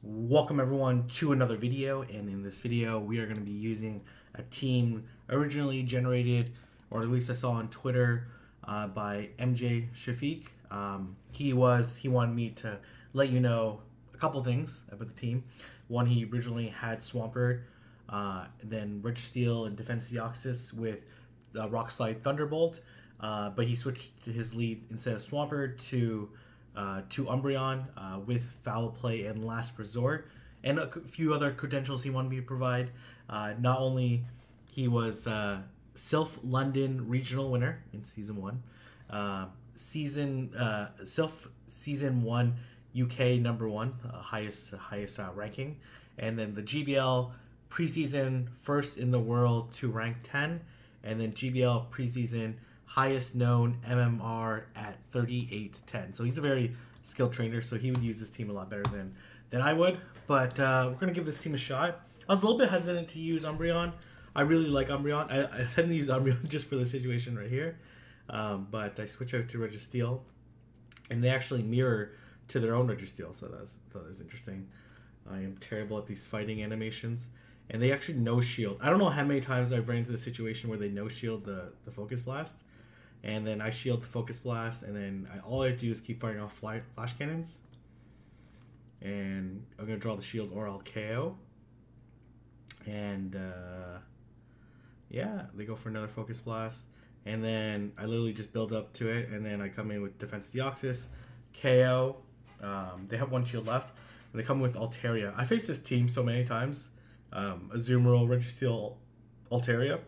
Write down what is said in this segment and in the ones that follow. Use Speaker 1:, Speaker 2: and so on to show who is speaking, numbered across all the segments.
Speaker 1: Welcome everyone to another video, and in this video we are going to be using a team originally generated, or at least I saw on Twitter, by MJ Shafiq. He wanted me to let you know a couple things about the team. One, he originally had Swampert, then Registeel and Defense Deoxys with Rock Slide Thunderbolt, but he switched to his lead instead of Swampert to Umbreon with Foul Play and Last Resort, and a few other credentials he wanted me to provide. Not only he was Sylph London regional winner in Season 1, Sylph Season 1 UK number 1, highest ranking, and then the GBL preseason first in the world to rank 10, and then GBL preseason highest known MMR at 3810. So he's a very skilled trainer, so he would use this team a lot better than I would. But we're going to give this team a shot. I was a little bit hesitant to use Umbreon. I really like Umbreon. I tend to use Umbreon just for the situation right here. But I switch out to Registeel, and they actually mirror to their own Registeel, so that was interesting. I am terrible at these fighting animations. And they actually no-shield. I don't know how many times I've ran into the situation where they no-shield the Focus Blast. And then I shield the Focus Blast, and then all I have to do is keep firing off flash cannons. And I'm going to draw the shield or I'll KO. And yeah, they go for another Focus Blast. And then I literally just build up to it, and then I come in with Defense Deoxys, KO. They have one shield left, and they come with Altaria. I faced this team so many times. Azumarill, Registeel, Altaria.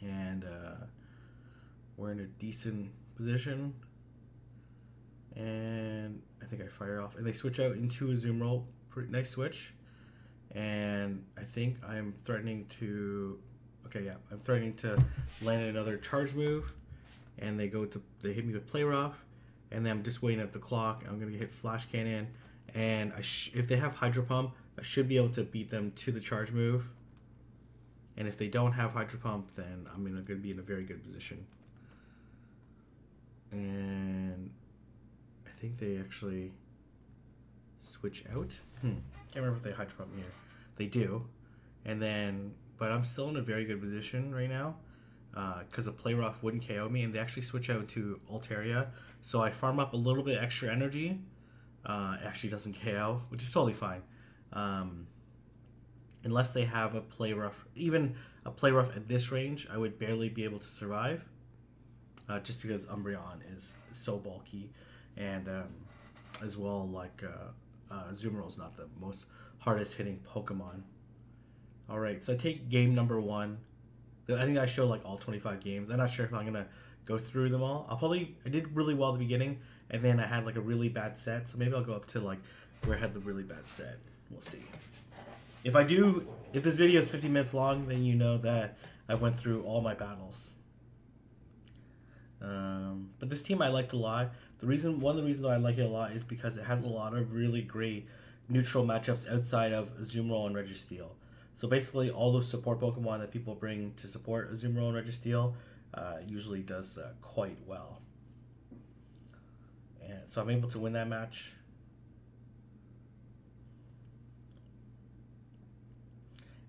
Speaker 1: And we're in a decent position. And I think I fire off. And they switch out into Azumarill. Pretty nice switch. And I think I'm threatening to... Okay, yeah. I'm threatening to land another charge move. And they hit me with Play Rough. And then I'm just waiting at the clock. I'm going to hit Flash Cannon. And if they have Hydro Pump, I should be able to beat them to the charge move. And if they don't have Hydro Pump, then I'm going to be in a very good position. And I think they actually switch out. Can't remember if they Hydro Pump here. They do. And then, but I'm still in a very good position right now, because a Play Rough wouldn't KO me, and they actually switch out to Altaria. So I farm up a little bit extra energy. It actually doesn't KO, which is totally fine. Unless they have a Play Rough. Even a Play Rough at this range, I would barely be able to survive. Just because Umbreon is so bulky. And as well, like Azumarill is not the most hardest hitting Pokemon. Alright, so I take game number 1. I think I show like all 25 games. I'm not sure if I'm going to go through them all. I did really well at the beginning, and then I had like a really bad set. So maybe I'll go up to like where I had the really bad set. We'll see. If this video is 50 minutes long, then you know that I went through all my battles. But this team I liked a lot. One of the reasons I like it a lot is because it has a lot of really great neutral matchups outside of Azumarill and Registeel. So basically, all those support Pokemon that people bring to support Azumarill and Registeel usually does quite well. And so I'm able to win that match.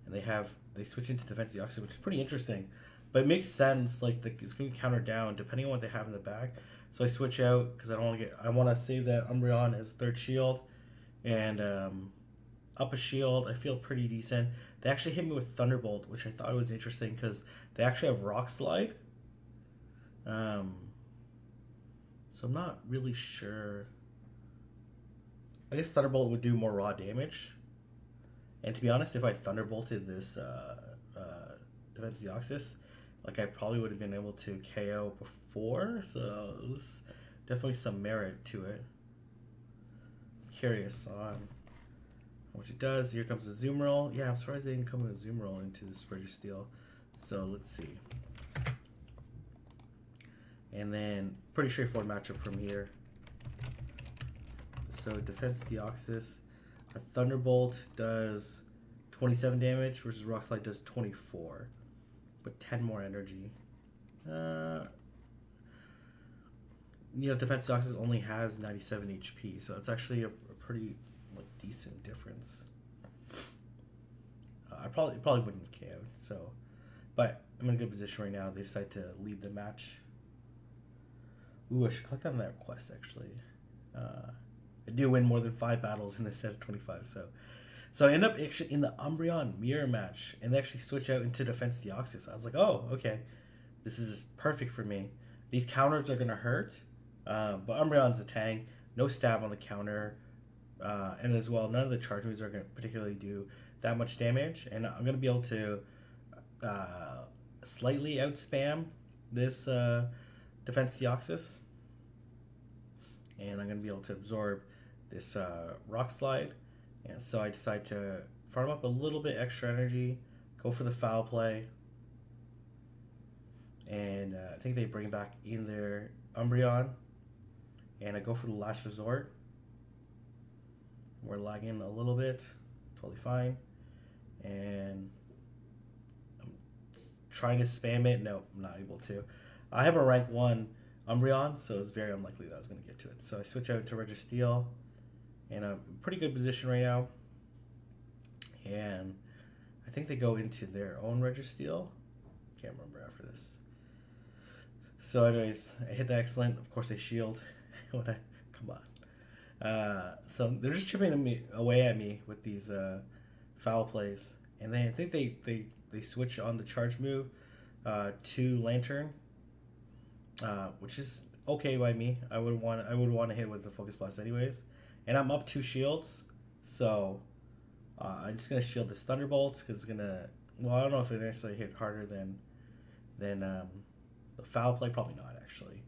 Speaker 1: And they switch into Defense Deoxys, which is pretty interesting. But it makes sense, like it's going to counter down depending on what they have in the back. So I switch out because I want to save that Umbreon as third shield, and up a shield. I feel pretty decent. They actually hit me with Thunderbolt, which I thought was interesting because they actually have Rock Slide. So I'm not really sure. I guess Thunderbolt would do more raw damage. And to be honest, if I Thunderbolted this Defense Deoxys, like I probably would have been able to KO before, so there's definitely some merit to it. I'm curious on what it does. Here comes the Azumarill. Yeah, I'm surprised they didn't come with a Azumarill into this Registeel. So let's see. And then pretty straightforward matchup from here. So Defense Deoxys, a Thunderbolt does 27 damage versus Rock Slide does 24. But 10 more energy. Defense Deoxys only has 97 HP, so it's actually a pretty like decent difference. I probably wouldn't have KO'd, so, but I'm in a good position right now. They decide to leave the match. Ooh, I should click on that quest actually. I do win more than 5 battles in this set of 25, so I end up actually in the Umbreon mirror match, and they actually switch out into Defense Deoxys. I was like, oh, okay, this is perfect for me. These counters are gonna hurt, but Umbreon's a tank, no stab on the counter, and as well, none of the charge moves are gonna particularly do that much damage, and I'm gonna be able to slightly outspam this Defense Deoxys, and I'm gonna be able to absorb this Rock Slide. And so I decide to farm up a little bit extra energy, go for the foul play, and I think they bring back in their Umbreon, and I go for the Last Resort. We're lagging a little bit, totally fine, and I'm trying to spam it. No, I'm not able to. I have a rank 1 Umbreon, so it's very unlikely that I was going to get to it. So I switch out to Registeel. And I'm in pretty good position right now. And I think they go into their own Registeel. Can't remember after this. So anyways, I hit the excellent. Of course they shield. Come on. So they're just chipping away at me with these foul plays. And then I think they switch on the charge move to Lantern. Which is okay by me. I would want to hit with the Focus Blast anyways. And I'm up 2 shields, so I'm just gonna shield this Thunderbolt because it's gonna. Well, I don't know if it necessarily hit harder than the foul play. Probably not actually,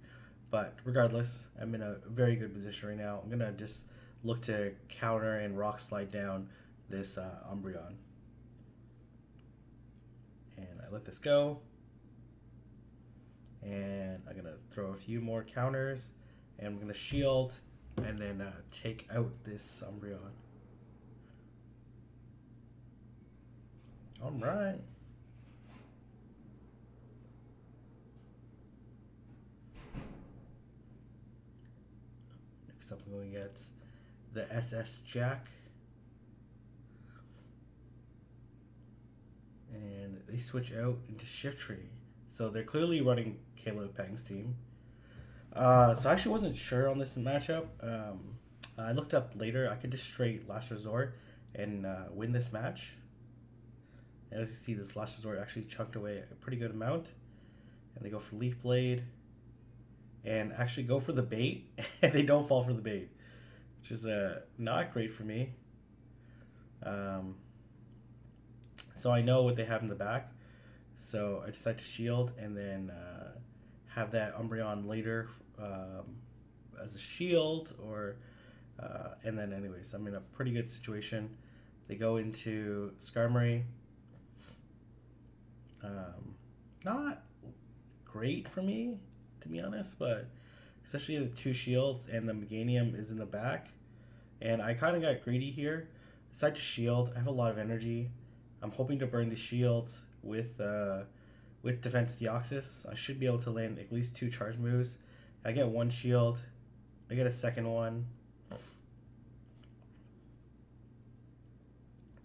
Speaker 1: but regardless, I'm in a very good position right now. I'm gonna just look to counter and Rock Slide down this Umbreon, and I let this go. And I'm gonna throw a few more counters, and I'm gonna shield. And then take out this Umbreon. All right. Next up, I'm going to get the SS Jack. And they switch out into Shiftry. So they're clearly running Caleb Peng's team. So I actually wasn't sure on this matchup. I looked up later. I could just straight Last Resort and win this match. And as you see, this Last Resort actually chunked away a pretty good amount. And they go for Leaf Blade. And actually go for the bait. And they don't fall for the bait. Which is not great for me. So I know what they have in the back. So I decide to shield and then have that Umbreon later as a shield, or and then anyways, I'm in a pretty good situation. They go into Skarmory. Not great for me, to be honest, but especially the 2 shields and the Meganium is in the back, and I kind of got greedy here. Decide to shield. I have a lot of energy. I'm hoping to burn the shields with Defense Deoxys. I should be able to land at least 2 charge moves. I get 1 shield. I get a second one.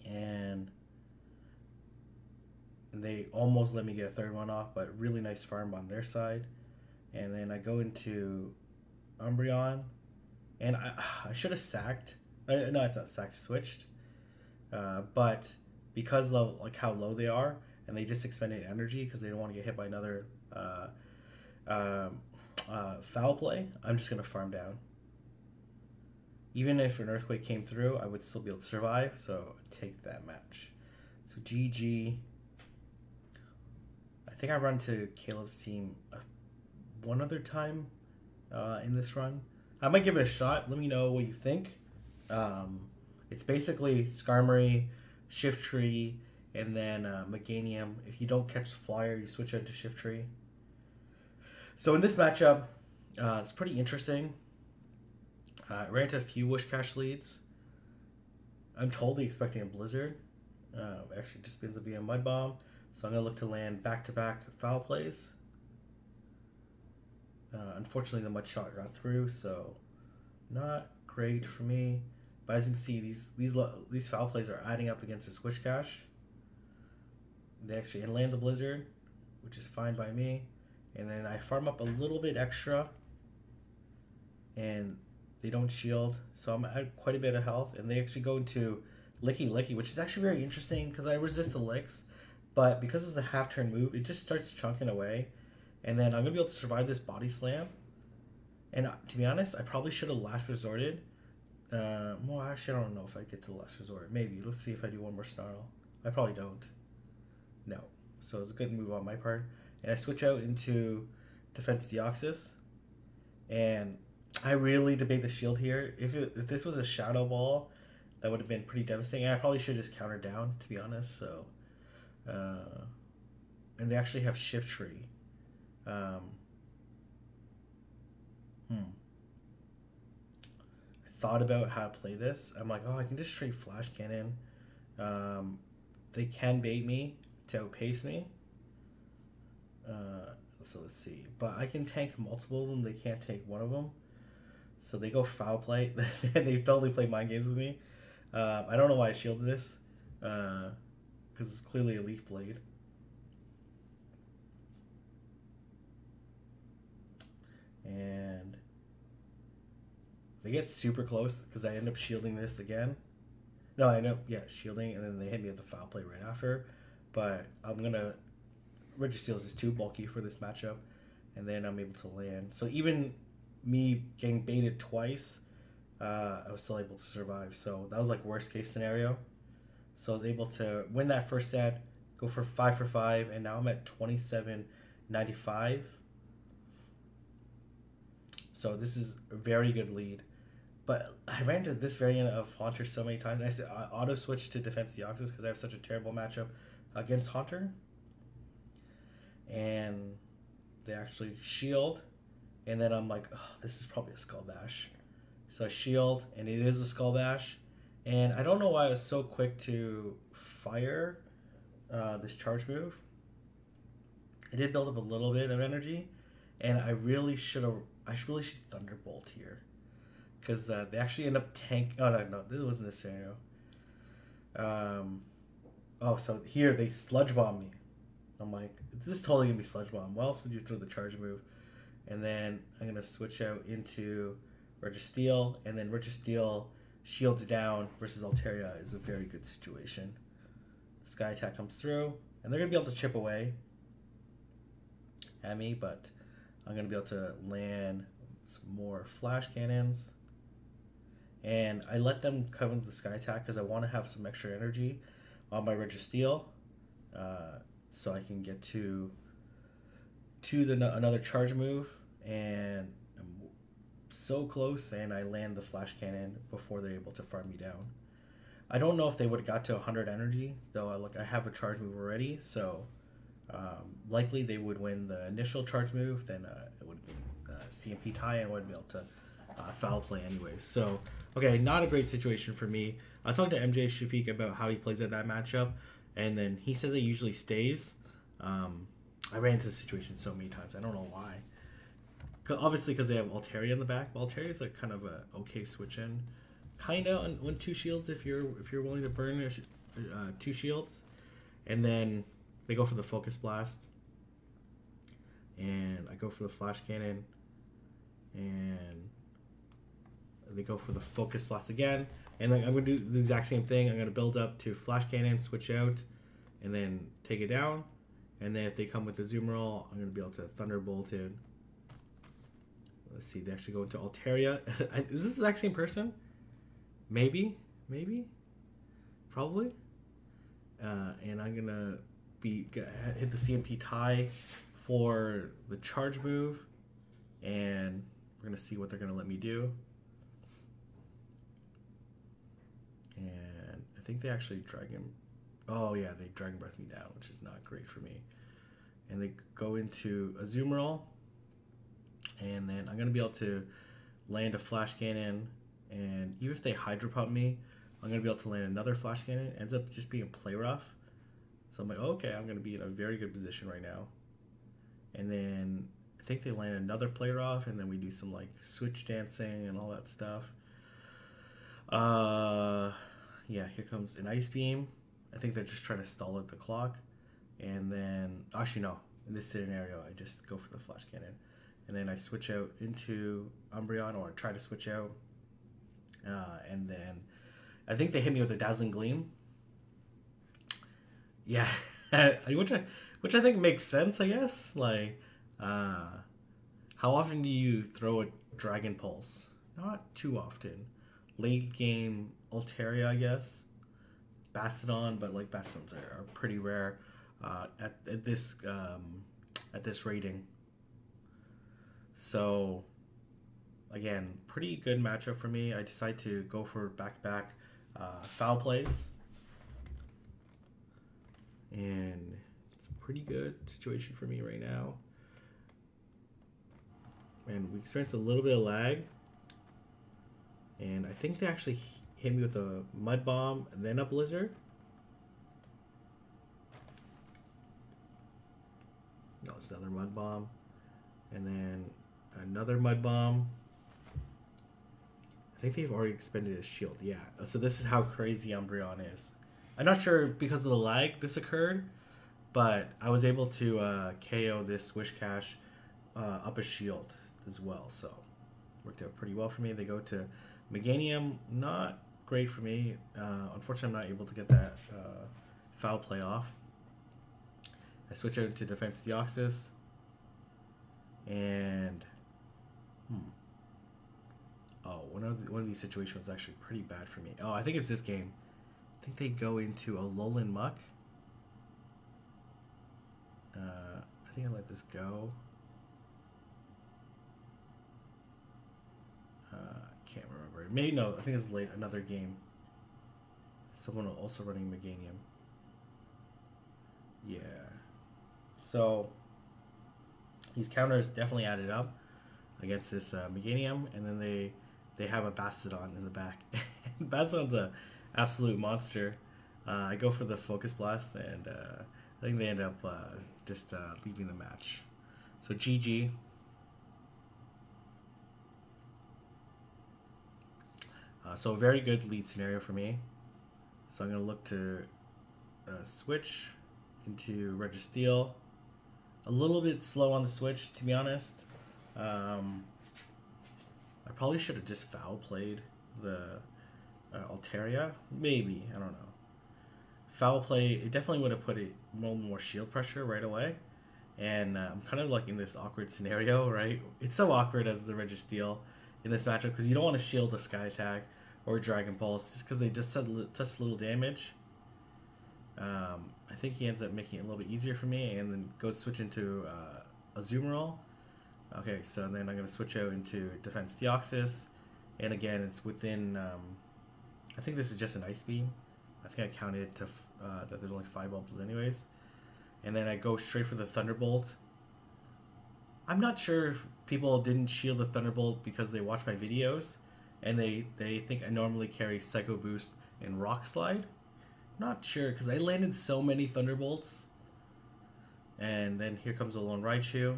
Speaker 1: And they almost let me get a third one off, but really nice farm on their side. And then I go into Umbreon. And I should have sacked. No, it's not sacked, switched. But because of like how low they are, and they just expended energy because they don't want to get hit by another foul play, I'm just going to farm down. Even if an Earthquake came through, I would still be able to survive, so take that match. So GG. I think I run to Caleb's team one other time in this run. I might give it a shot. Let me know what you think. It's basically Skarmory, Shiftry, and then Meganium. If you don't catch the flyer, you switch out to Shiftry. So in this matchup, it's pretty interesting. I ran into a few Wish Cash leads. I'm totally expecting a Blizzard. Actually, it just ends up being a Mud Bomb. So I'm going to look to land back-to-back foul plays. Unfortunately, the Mud Shot got through, so not great for me. But as you can see, these foul plays are adding up against the Switch Cash. They actually land the Blizzard, which is fine by me. And then I farm up a little bit extra. And they don't shield, so I'm at quite a bit of health. And they actually go into Licky Licky, which is actually very interesting because I resist the licks. But because it's a half-turn move, it just starts chunking away. And then I'm going to be able to survive this Body Slam. And to be honest, I probably should have last resorted. Well, actually, I don't know if I get to the last resort. Maybe. Let's see if I do one more Snarl. I probably don't. No. So it's a good move on my part. And I switch out into Defense Deoxys. And I really debate the shield here. If this was a Shadow Ball, that would have been pretty devastating. I probably should have just countered down, to be honest. So, and they actually have Shift Tree. I thought about how to play this. I'm like, oh, I can just trade Flash Cannon. They can bait me to outpace me. So let's see. But I can tank multiple of them. They can't take one of them. So they go foul play. They totally play mind games with me. I don't know why I shielded this. Because it's clearly a Leaf Blade. And they get super close because I end up shielding this again. No, I end up, shielding, and then they hit me with the foul play right after. But I'm going to... Registeals is too bulky for this matchup. And then I'm able to land. So even me getting baited twice, I was still able to survive. So that was like worst case scenario. So I was able to win that first set, go for 5 for 5, and now I'm at 27.95. So this is a very good lead. But I ran into this variant of Haunter so many times. I said I auto switched to Defense Deoxys because I have such a terrible matchup against Haunter. And they actually shield. And then I'm like, oh, this is probably a Skull Bash. So I shield, and it is a Skull Bash. And I don't know why I was so quick to fire this charge move. I did build up a little bit of energy. And I really should Thunderbolt here. Because they actually end up oh, no, this wasn't the scenario. Oh, so here they Sludge Bomb me. I'm like, this is totally going to be Sludge Bomb. Why else would you throw the charge move? And then I'm going to switch out into Registeel. And then Registeel shields down versus Altaria is a very good situation. Sky Attack comes through. And they're going to be able to chip away at me. But I'm going to be able to land some more Flash Cannons. And I let them come into the Sky Attack because I want to have some extra energy on my Registeel. So I can get to another charge move, and I'm so close, and I land the Flash Cannon before they're able to farm me down. I don't know if they would have got to 100 energy, though I have a charge move already, so likely they would win the initial charge move, then it would be CMP tie, and I would be able to foul play anyways. So, okay, not a great situation for me. I was talking to MJ Shafiq about how he plays at that matchup, and then he says it usually stays. I ran into the situation so many times. I don't know why. Obviously, because they have Altaria in the back. But Altaria is like kind of a okay switch in, kind of on 2 shields if you're willing to burn 2 shields, and then they go for the Focus Blast, and I go for the Flash Cannon, and they go for the Focus Blast again. And then I'm going to do the exact same thing. I'm going to build up to Flash Cannon, switch out, and then take it down. And then if they come with the Zoom Roll, I'm going to be able to Thunderbolt it. Let's see, they actually go into Altaria. Is this the exact same person? Maybe. Probably. And I'm going to hit the CMP tie for the charge move. And we're going to see what they're going to let me do. And I think they actually Dragon... Oh, yeah, they Dragon Breath me down, which is not great for me. And they go into a Zoom Roll. And then I'm going to be able to land a Flash Cannon. And even if they Hydro Pump me, I'm going to be able to land another Flash Cannon. It ends up just being Play Rough. So I'm like, okay, I'm going to be in a very good position right now. And then I think they land another Play Rough. And then we do some like Switch Dancing and all that stuff. Uh, yeah, here comes an Ice Beam. I think they're just trying to stall out the clock. And then, actually no, in this scenario, I just go for the Flash Cannon. And then I switch out into Umbreon, or try to switch out. And then I think they hit me with a Dazzling Gleam. Yeah, which I think makes sense, I guess. Like, how often do you throw a Dragon Pulse? Not too often. Late game Altaria, I guess. Bastiodon, but like Bastiodons are pretty rare at this rating. So again, pretty good matchup for me. I decide to go for back-to-back foul plays, and it's a pretty good situation for me right now. And we experienced a little bit of lag, and I think they actually hit me with a Mud Bomb and then a Blizzard. No, it's another Mud Bomb, and then another Mud Bomb. I think they've already expended his shield. Yeah, so this is how crazy Umbreon is. I'm not sure because of the lag this occurred, but I was able to KO this Wish Cash up a shield as well, so worked out pretty well for me. They go to Meganium, not great for me. Unfortunately, I'm not able to get that foul play off. I switch out to Defense Deoxys, and oh, one of these situations was actually pretty bad for me. Oh, I think it's this game. I think they go into a Alolan Muck. I think I let this go. Can't remember. Maybe no. I think it's late. Another game. Someone also running Meganium. Yeah. So these counters definitely added up against this Meganium, and then they have a Bastiodon in the back. Bastiodon's a absolute monster. I go for the Focus Blast, and I think they end up just leaving the match. So GG. So a very good lead scenario for me. So I'm going to look to switch into Registeel. A little bit slow on the switch, to be honest. I probably should have just foul played the Altaria. Maybe, I don't know. Foul play, it definitely would have put a little more shield pressure right away. And I'm kind of like in this awkward scenario, right? It's so awkward as the Registeel in this matchup because you don't want to shield a Sky Tag or Dragon Pulse just because they just such little damage. I think he ends up making it a little bit easier for me, and then goes switch into Azumarill. Okay, so then I'm going to switch out into Defense Deoxys, and again it's within, I think this is just an Ice Beam. I think I counted to that there's only 5 bubbles anyways. And then I go straight for the Thunderbolt. I'm not sure if people didn't shield the Thunderbolt because they watch my videos, and they think I normally carry Psycho Boost and Rock Slide. Not sure, because I landed so many Thunderbolts. And then here comes a Lone Raichu.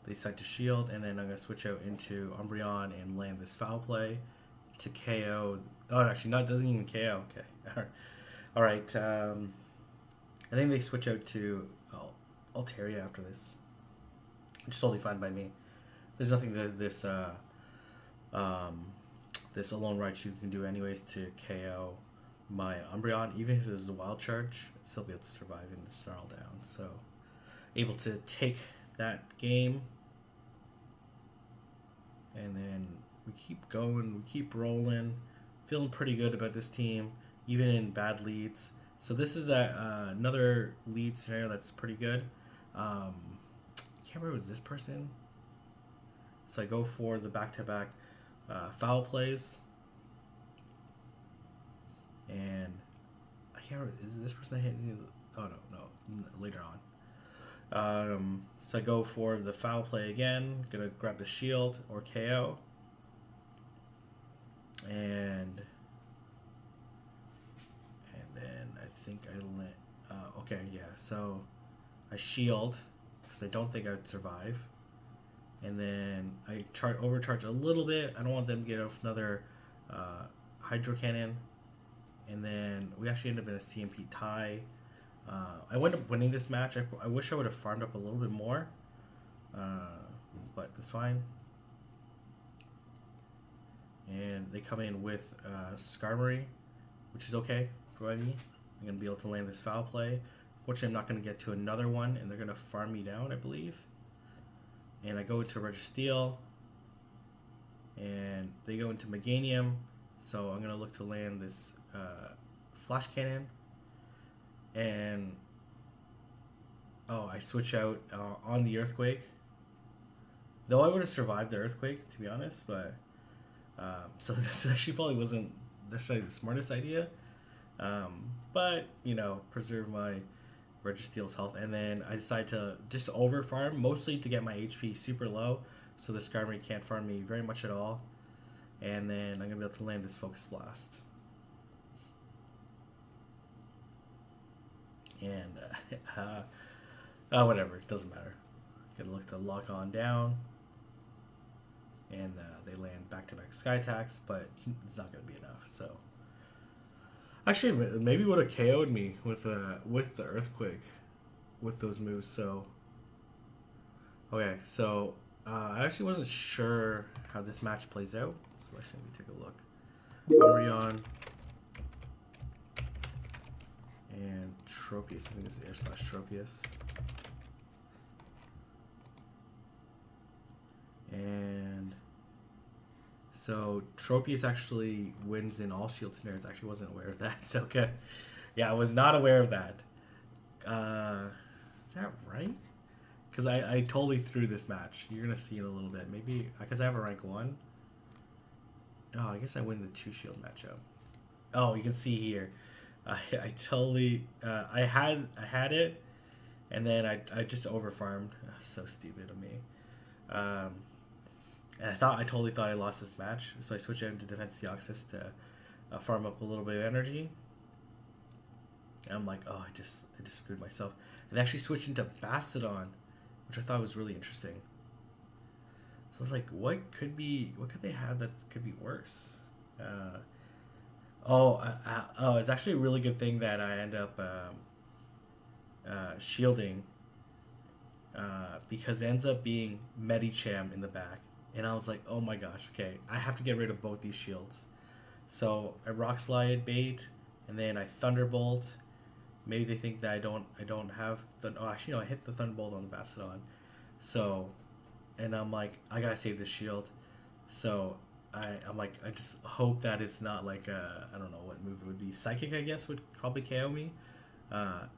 Speaker 1: They decide to shield, and then I'm going to switch out into Umbreon and land this foul play to KO. Oh, actually, no, it doesn't even KO. Okay. All right. I think they switch out to Altaria after this, which is totally fine by me. There's nothing that this Alone Raichu can do anyways to KO my Umbreon. Even if it was a Wild Charge, I'd still be able to survive in the Snarl down. So, able to take that game. And then we keep going, we keep rolling. Feeling pretty good about this team, even in bad leads. So this is another lead scenario that's pretty good. Can't remember, was this person? So I go for the back-to-back foul plays. And I can't remember, is this person that hit me? Oh, no, later on. So I go for the foul play again. Gonna grab the shield or KO. And then I think I let... okay, yeah, so I shield because I don't think I would survive. And then I overcharge a little bit. I don't want them to get off another Hydro Cannon. And then we actually end up in a CMP tie. I wound up winning this match. I wish I would have farmed up a little bit more. But that's fine. And they come in with Skarmory, which is okay for me. I'm going to be able to land this foul play. Fortunately, I'm not going to get to another one, and they're going to farm me down, I believe. And I go into Registeel, and they go into Meganium, so I'm going to look to land this Flash Cannon. And, oh, I switch out on the Earthquake. Though I would have survived the Earthquake, to be honest, but... so this actually probably wasn't necessarily the smartest idea. But, you know, preserve my Registeel's health. And then I decide to just over farm, mostly to get my HP super low, so the Skarmory can't farm me very much at all. And then I'm going to be able to land this Focus Blast. And, whatever, it doesn't matter. Gonna look to lock on down. And they land back-to-back Sky Attacks, but it's not going to be enough. So, actually, maybe would have KO'd me with the Earthquake, with those moves. So, okay, so I actually wasn't sure how this match plays out. So actually, let me take a look. Umbreon and Tropius. I think it's Air/Tropius. And so Tropius actually wins in all shield scenarios. I actually wasn't aware of that. Okay. Yeah, I was not aware of that. Is that right? Because I totally threw this match. You're going to see in a little bit. Maybe because I have a rank 1. Oh, I guess I win the 2 shield matchup. Oh, you can see here. I totally... I had it, and then I just overfarmed. So stupid of me. And I totally thought I lost this match, so I switched out into Defense Deoxys to farm up a little bit of energy. And I'm like, oh, I just screwed myself. And I actually switched into Bastiodon, which I thought was really interesting. So I was like, what could they have that could be worse? It's actually a really good thing that I end up shielding, because it ends up being Medicham in the back. And I was like, oh my gosh, okay, I have to get rid of both these shields. So I Rock Slide bait, and then I Thunderbolt. Maybe they think that I don't have actually no, I hit the Thunderbolt on the Bastiodon. So, and I'm like, I gotta save this shield. So I'm like, I just hope that it's not like I don't know what move it would be. Psychic, I guess, would probably KO me.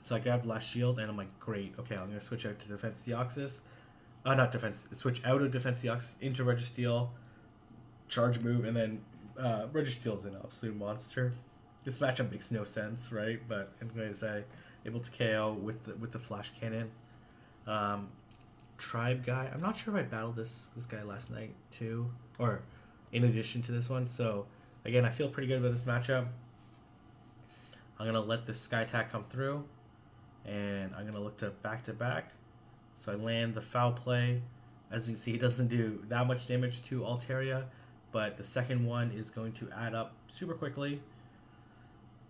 Speaker 1: So I grabbed last shield, and I'm like, great, okay, I'm gonna switch out to Defense Deoxys. Switch out of Defense Deoxys into Registeel, charge move, and then Registeel's an absolute monster. This matchup makes no sense, right? But anyways, I able to KO with the Flash Cannon. Tribe guy, I'm not sure if I battled this guy last night too, or in addition to this one. So again, I feel pretty good about this matchup. I'm gonna let the Sky Attack come through, and I'm gonna look to back. So I land the foul play. As you can see, it doesn't do that much damage to Altaria, but the second one is going to add up super quickly.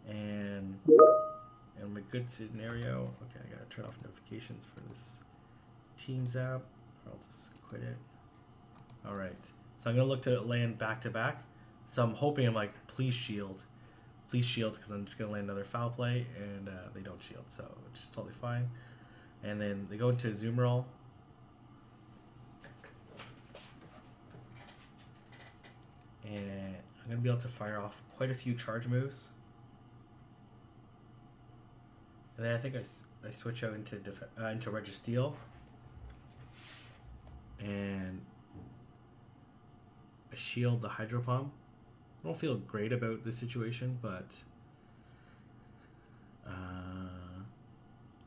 Speaker 1: And in a good scenario, okay, I gotta turn off notifications for this Teams app, or I'll just quit it. All right, so I'm gonna look to land back. So I'm hoping, I'm like, please shield, because I'm just gonna land another foul play, and they don't shield, so it's just totally fine. And then they go into Azumarill. And I'm going to be able to fire off quite a few charge moves. And then I think I switch out into Registeel. And I shield the Hydro Pump. I don't feel great about this situation, but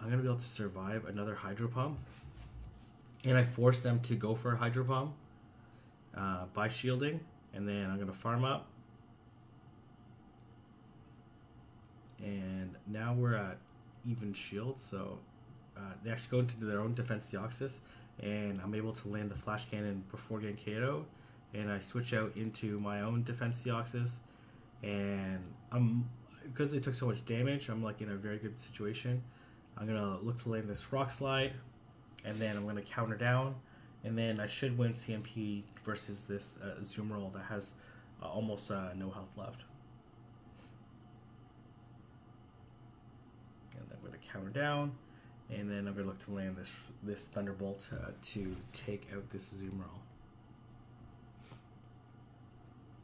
Speaker 1: I'm going to be able to survive another Hydro Pump. And I force them to go for a Hydro Pump by shielding. And then I'm going to farm up. And now we're at even shield. So they actually go into their own Defense Deoxys. and I'm able to land the flash cannon before getting KO, and I switch out into my own defense Deoxys, and because it took so much damage, I'm like in a very good situation. I'm gonna look to land this Rock Slide, and then I'm gonna counter down, and then I should win CMP versus this Zoom Roll that has almost no health left. And then I'm gonna counter down, and then I'm gonna look to land this Thunderbolt to take out this Zoom Roll.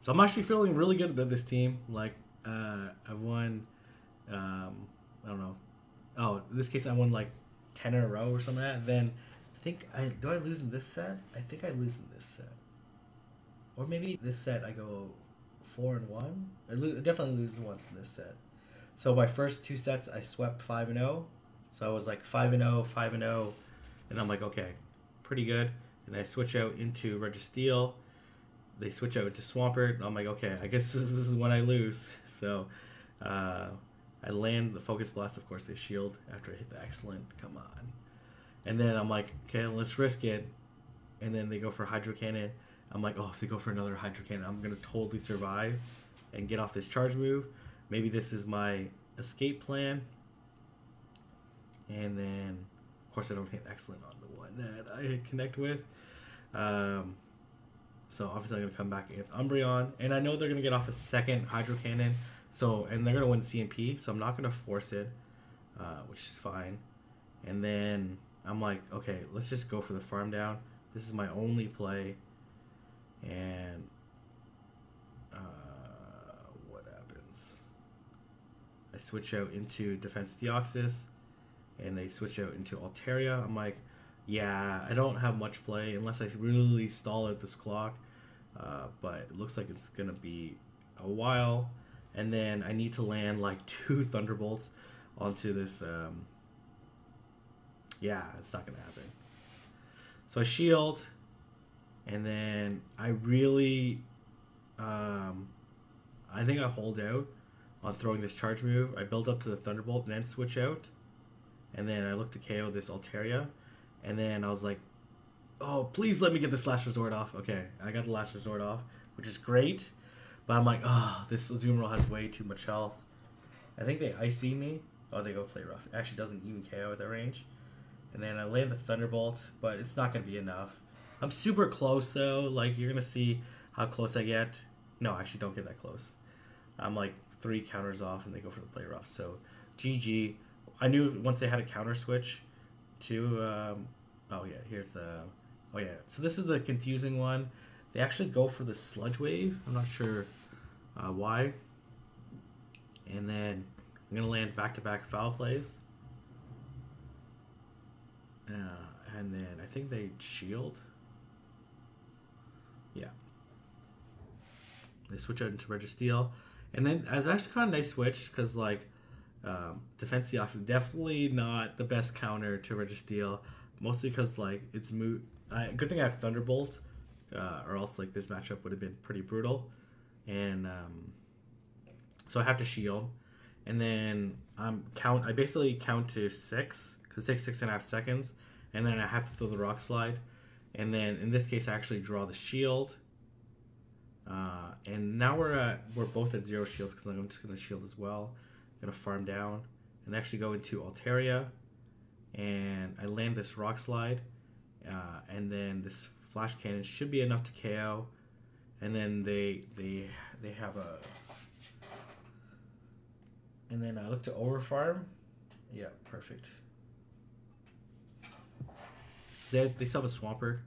Speaker 1: So I'm actually feeling really good about this team. Like I've won, I don't know. Oh, in this case I won like 10 in a row or something like that. Then I think do I lose in this set? I think I lose in this set. Or maybe this set I go 4-1. I definitely lose once in this set. So my first 2 sets I swept 5-0. So I was like 5-0, 5-0, and I'm like, okay, pretty good. And I switch out into Registeel. They switch out into Swampert. I'm like, okay, I guess this is when I lose. So I land the Focus Blast. Of course, they shield after I hit the Excellent. Come on. And then I'm like, okay, let's risk it. And then they go for Hydro Cannon. I'm like, oh, if they go for another Hydro Cannon, I'm going to totally survive and get off this charge move. Maybe this is my escape plan. And then, of course, I don't hit Excellent on the one that I connect with. So obviously I'm going to come back with Umbreon. And I know they're going to get off a second Hydro Cannon. And they're going to win CMP. So I'm not going to force it, which is fine. And then I'm like, okay, let's just go for the farm down. This is my only play. And what happens? I switch out into Defense Deoxys. And they switch out into Altaria. I'm like, yeah, I don't have much play unless I really stall out this clock. But it looks like it's going to be a while. And then I need to land like 2 Thunderbolts onto this. Yeah, it's not going to happen. So I shield. And then I really, I think I hold out on throwing this charge move. I build up to the Thunderbolt and then switch out. And then I look to KO this Altaria. And then I was like, oh, please let me get this Last Resort off. Okay, I got the Last Resort off, which is great. But I'm like, oh, this Zoom Roll has way too much health. I think they Ice Beam me. Oh, they go Play Rough. It actually doesn't even KO at that range. And then I land the Thunderbolt, but it's not going to be enough. I'm super close, though. Like, you're going to see how close I get. No, I actually don't get that close. I'm like 3 counters off, and they go for the Play Rough. So, GG. I knew once they had a counter switch to, oh yeah, here's the, oh yeah, so this is the confusing one. They actually go for the Sludge Wave. I'm not sure why. And then I'm going to land back-to-back foul plays. And then I think they shield. Yeah. They switch out into Registeel. And then it's actually kind of a nice switch because, like, Defense Deoxys is definitely not the best counter to Registeel, mostly because like it's moot. Good thing I have Thunderbolt, or else like this matchup would have been pretty brutal. And so I have to shield, and then I basically count to 6 because it takes 6.5 seconds, and then I have to throw the Rock Slide, and then in this case I actually draw the shield. And now we're both at 0 shields because I'm just gonna shield as well. Gonna farm down and actually go into Altaria, and I land this Rock Slide, and then this Flash Cannon should be enough to KO, and then they have a, and then I look to overfarm. Yeah, perfect. They still have a Swampert,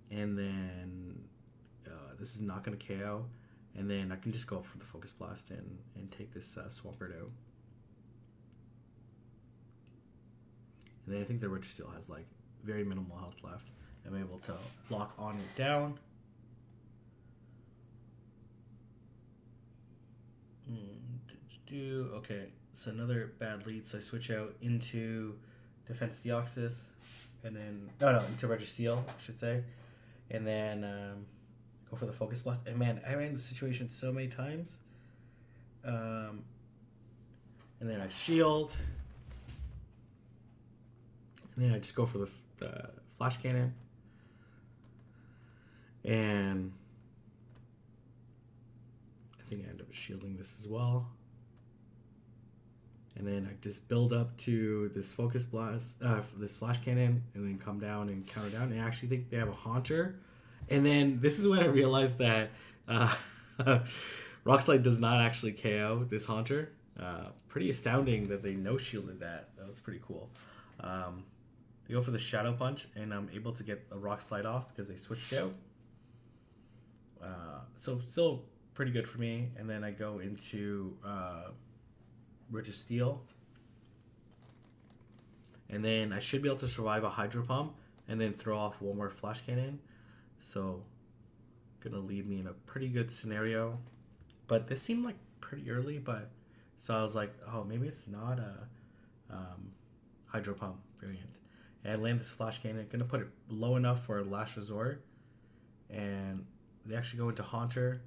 Speaker 1: and then this is not gonna KO. And then I can just go up for the Focus Blast and take this Swampert out. And then I think the Registeel has like very minimal health left. I'm able to lock on it down. Okay, so another bad lead. So I switch out into Defense Deoxys, and then into Registeel, I should say, and then go for the Focus Blast. And man, I ran the situation so many times. And then I shield. And then I just go for the the Flash Cannon. And I think I end up shielding this as well. And then I just build up to this Focus Blast, this Flash Cannon, and then come down and counter down. And I actually think they have a Haunter. And then this is when I realized that Rock Slide does not actually KO this Haunter. Pretty astounding that they no-shielded that. That was pretty cool. They go for the Shadow Punch, and I'm able to get the Rock Slide off because they switched out. So still pretty good for me. And then I go into Registeel. And then I should be able to survive a Hydro Pump and then throw off one more Flash Cannon. So gonna leave me in a pretty good scenario. But this seemed like pretty early, but so I was like, oh, maybe it's not a Hydro Pump variant. And I land this Flash Cannon, gonna put it low enough for a last resort. And they actually go into Haunter,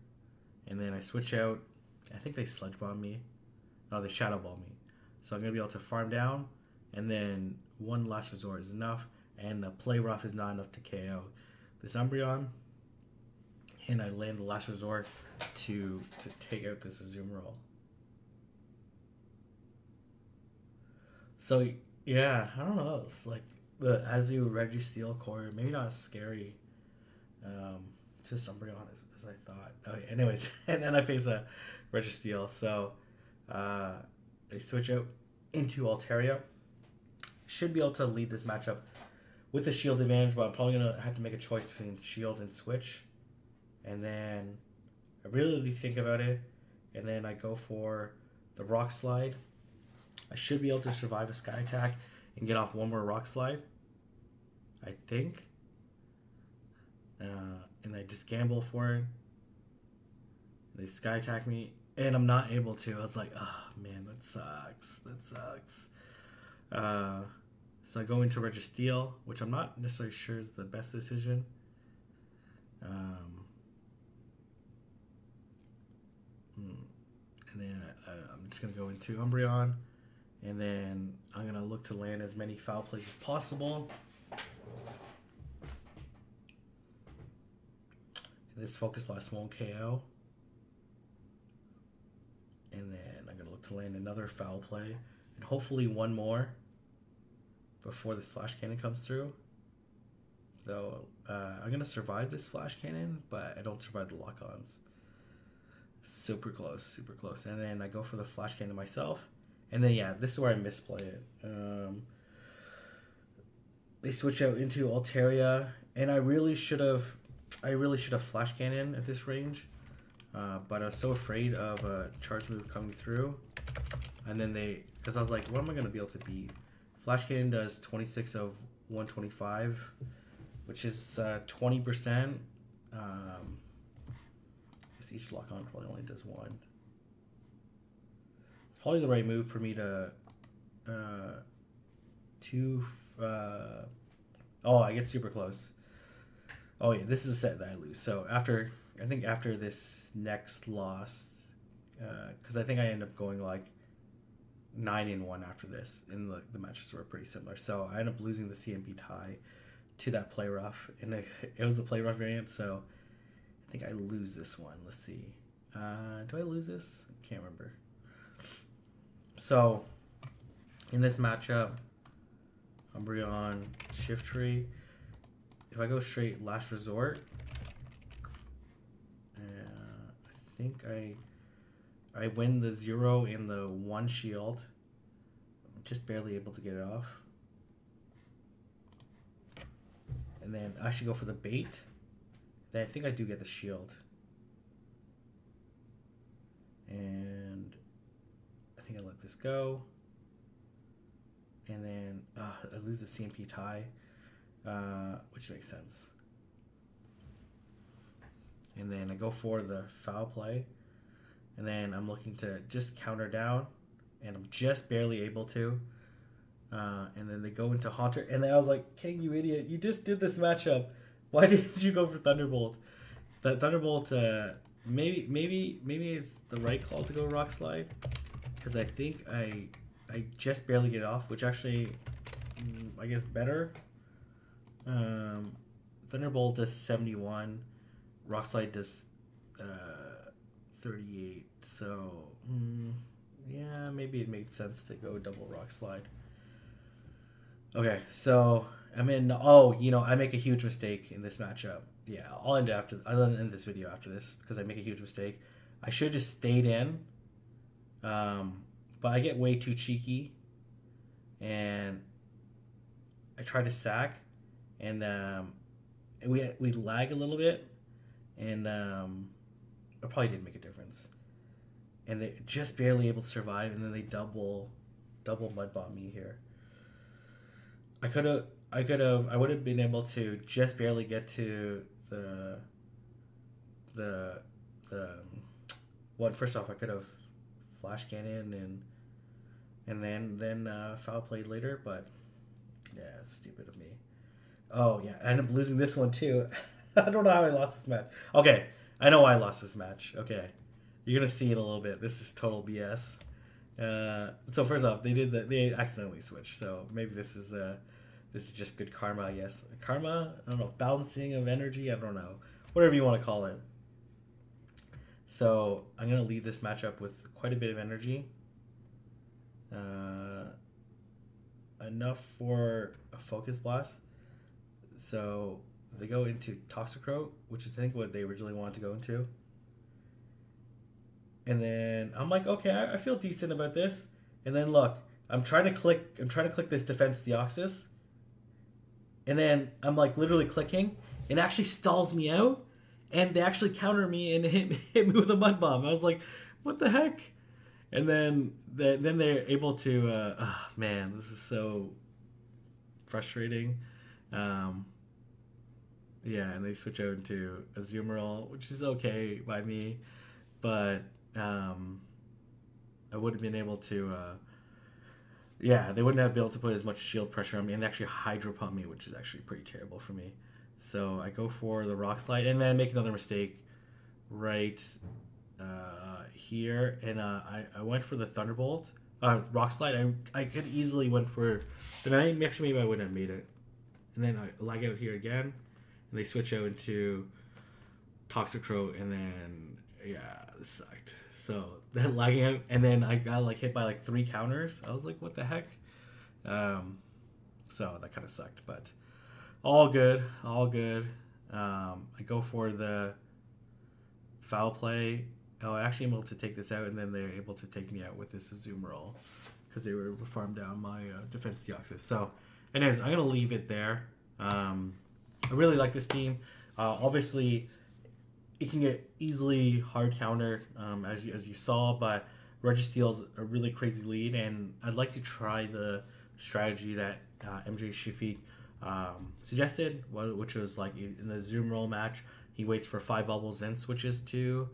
Speaker 1: and then I switch out. I think they Sludge Bomb me. No, they Shadow Ball me. So I'm gonna be able to farm down, and then one last resort is enough, and the Play Rough is not enough to KO this Umbreon. And I land the last resort to take out this Azumarill. So yeah, I don't know. It's like the Azu Registeel core, maybe not as scary to Umbreon as I thought. Okay, anyways, and then I face a Registeel. So they switch out into Altaria. Should be able to lead this matchup with a shield advantage, but I'm probably gonna have to make a choice between shield and switch. And then I really think about it, and then I go for the Rock Slide. I should be able to survive a Sky Attack and get off one more Rock Slide, I think. And I just gamble for it. They Sky Attack me, and I'm not able to. I was like, oh man, that sucks. That sucks. So I go into Registeel, which I'm not necessarily sure is the best decision. And then I'm just going to go into Umbreon. And then I'm going to look to land as many foul plays as possible. This Focus Blast won't KO. And then I'm going to look to land another foul play. And hopefully one more before this Flash Cannon comes through. Though I'm going to survive this Flash Cannon, but I don't survive the lock-ons. Super close, super close. And then I go for the Flash Cannon myself. And then, yeah, this is where I misplay it. They switch out into Altaria. And I really should have Flash Cannon at this range. But I was so afraid of a charge move coming through. And then because I was like, what am I going to be able to beat? Flash Cannon does 26 of 125, which is 20%. Each lock-on probably only does one. It's probably the right move for me to oh, I get super close. Oh yeah, this is a set that I lose. So I think after this next loss, because I think I end up going like 9-1 after this, and the matches were pretty similar. So I end up losing the CMP tie to that Play Rough, and it was the Play Rough variant. So I think I lose this one. Let's see. Do I lose this? I can't remember. So in this matchup, Umbreon, Shift Tree. If I go straight Last Resort, I think I win the 0 and the 1 shield. I'm just barely able to get it off. And then I should go for the bait. Then I think I do get the shield. And I think I let this go. And then I lose the CMP tie, which makes sense. And then I go for the foul play. And then I'm looking to just counter down. And I'm just barely able to. And then they go into Haunter. And then I was like, King, you idiot. You just did this matchup. Why didn't you go for Thunderbolt? That Thunderbolt, maybe it's the right call to go Rock Slide. Because I think I just barely get off. Which actually, I guess better. Thunderbolt does 71. Rock Slide does 38. So, yeah, maybe it made sense to go double Rock Slide. Okay, so I'm in. Oh, I make a huge mistake in this matchup. Yeah, I'll end this video after this because I make a huge mistake. I should have just stayed in, but I get way too cheeky, and I try to sack, and we lag a little bit, and it probably didn't make a difference. And they just barely able to survive, and then they double mud bomb me here. I would have been able to just barely get to the one. First off, I could have flash cannon and then foul played later, but yeah, it's stupid of me. Oh yeah, I ended up losing this one too. I don't know how I lost this match. Okay, I know why I lost this match. Okay, you're gonna see in a little bit. This is total BS. So first off, they accidentally switched. So maybe this is just good karma. Yes, karma. I don't know, balancing of energy. I don't know, whatever you want to call it. So I'm gonna leave this matchup with quite a bit of energy. Enough for a focus blast. So they go into Toxicroak, which is I think what they originally wanted to go into. And then I'm like, okay, I feel decent about this. And then look, I'm trying to click this Defense Deoxys. And then I'm like literally clicking, and it actually stalls me out, and they actually counter me and hit me with a mud bomb. I was like, what the heck? And then they're able to. Oh man, this is so frustrating. Yeah, and they switch out into a Azumarill, which is okay by me, but I would have been able to. Yeah, they wouldn't have been able to put as much shield pressure on me, and they actually Hydro Pump me, which is actually pretty terrible for me. So I go for the Rock Slide, and then I make another mistake right here, and I went for the Thunderbolt. Rock Slide, I could easily went for, then maybe I wouldn't have made it. And then I lag out here again, and they switch out into Toxicroak, and then, yeah, this sucked. So that lagging out, and then I got like hit by like 3 counters. I was like, what the heck? So that kind of sucked, but all good, all good. I go for the foul play. Oh, I actually am able to take this out, and then they're able to take me out with this Azumarill because they were able to farm down my Defense Deoxys. So, anyways, I'm gonna leave it there. I really like this team. Obviously, it can get easily hard countered, as you saw, but Registeel's a really crazy lead, and I'd like to try the strategy that MJ Shafiq suggested, which was like in the Azumarill match, he waits for 5 bubbles and switches to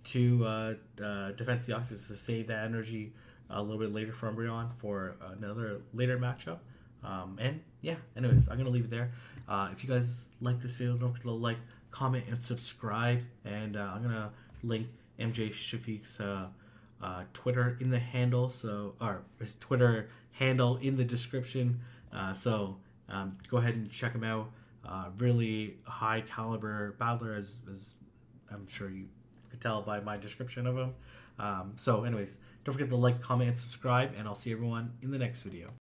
Speaker 1: Defense Deoxys to save that energy a little bit later for Umbreon for another later matchup. And yeah, anyways, I'm gonna leave it there. If you guys like this video, don't forget to like, comment, and subscribe. And I'm gonna link MJ Shafiq's Twitter in the handle, or his Twitter handle in the description. So go ahead and check him out. Really high caliber battler, as I'm sure you could tell by my description of him. So anyways, don't forget to like, comment, and subscribe, and I'll see everyone in the next video.